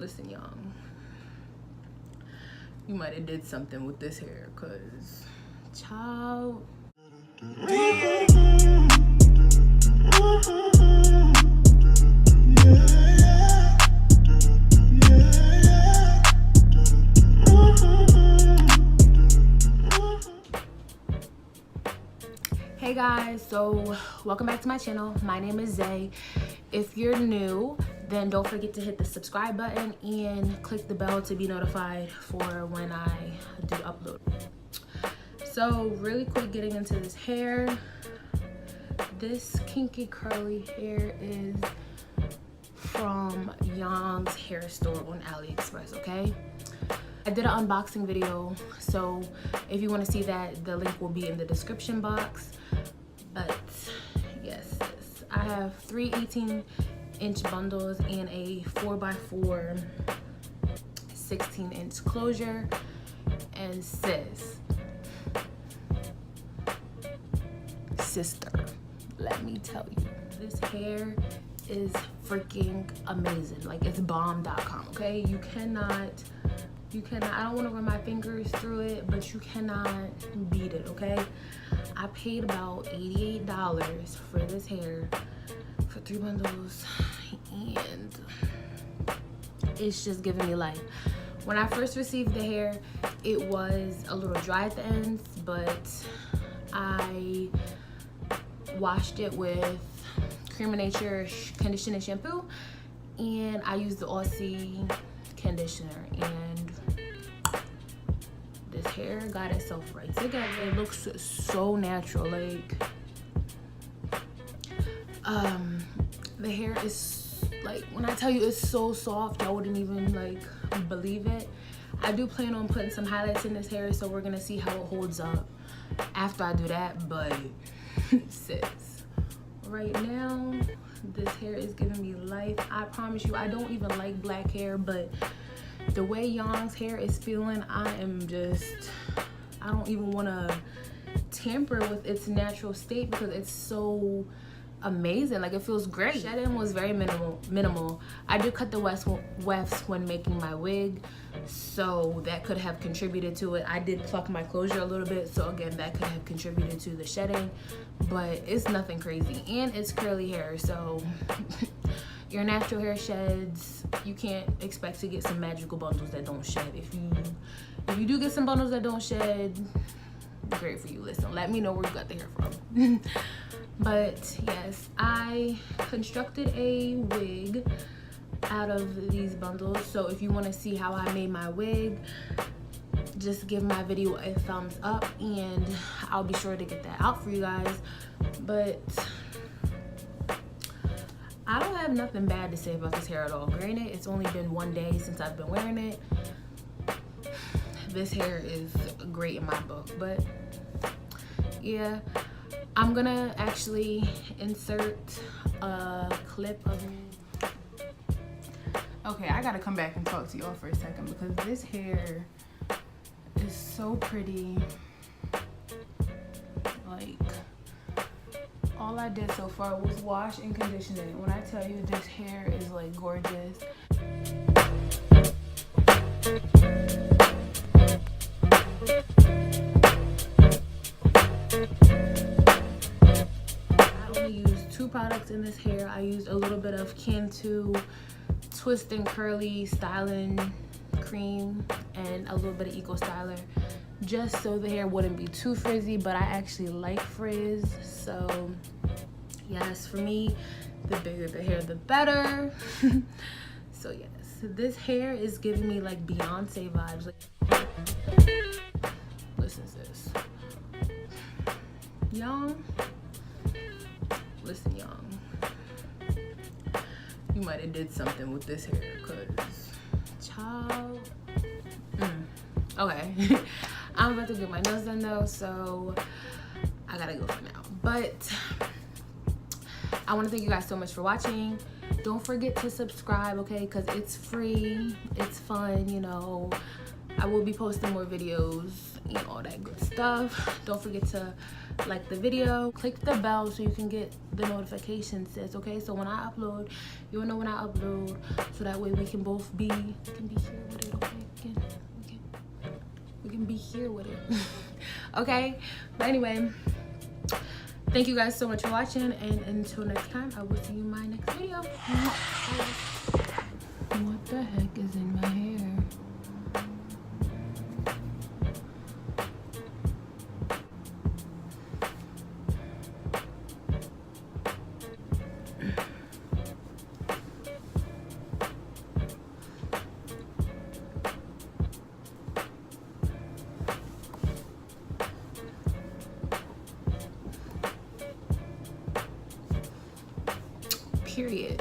Listen, Young, you might have did something with this hair, cause child. Hey guys, so welcome back to my channel. My name is Zay. If you're new, then don't forget to hit the subscribe button and click the bell to be notified for when I do upload. So really quick, getting into this hair. This kinky curly hair is from Yyong Hair Store on Aliexpress, okay? I did an unboxing video, so if you want to see that, the link will be in the description box. But yes, I have three 18-inch bundles and a 4x4 16-inch closure. And sister, let me tell you, this hair is freaking amazing. Like, it's bomb.com, okay? You cannot, I don't want to run my fingers through it, but you cannot beat it, okay? I paid about $88 for this hair for 3 bundles, and it's just giving me life. When I first received the hair, it was a little dry at the ends, but I washed it with Cream of Nature conditioner shampoo, and I used the Aussie conditioner, and this hair got itself right together. It looks so natural. Like, the hair is, like, when I tell you it's so soft, I wouldn't even like believe it. I do plan on putting some highlights in this hair, so we're gonna see how it holds up after I do that. But sis, right now this hair is giving me life. I promise you, I don't even like black hair, but the way Yyong's hair is feeling, I don't even want to tamper with its natural state because it's so amazing. Like, it feels great. Shedding was very minimal. I did cut the wefts when making my wig, so that could have contributed to it. I did pluck my closure a little bit, so again, that could have contributed to the shedding, but it's nothing crazy, and it's curly hair, so your natural hair sheds. You can't expect to get some magical bundles that don't shed. If you do get some bundles that don't shed, great for you. Listen, let me know where you got the hair from. But yes, I constructed a wig out of these bundles, so if you want to see how I made my wig, just give my video a thumbs up and I'll be sure to get that out for you guys. But I don't have nothing bad to say about this hair at all. Granted, it's only been 1 day since I've been wearing it. This hair is great in my book, but yeah, I'm gonna actually insert a clip of it. Okay, I gotta come back and talk to y'all for a second because this hair is so pretty. Like, all I did so far was wash and condition it. When I tell you this hair is like gorgeous. I only used 2 products in this hair. I used a little bit of Kinky Twist and Curly styling cream and a little bit of Eco Styler, just so the hair wouldn't be too frizzy, but I actually like frizz, so yes, for me, the bigger the hair, the better. So yes, this hair is giving me like Beyonce vibes. Like, listen sis, Yyong, listen Yyong, you might have did something with this hair, cause child. Okay. I'm about to get my nails done though, so I gotta go for now. But I want to thank you guys so much for watching. Don't forget to subscribe, okay? Because it's free, it's fun, you know. I will be posting more videos and all that good stuff. Don't forget to like the video, click the bell so you can get the notifications, sis. Okay, so when I upload, you'll know when I upload, so that way we can both be here with it. Okay, we can be here with it. Okay, but anyway, thank you guys so much for watching, and until next time, I will see you in my next video. What the heck is in my hair? Period.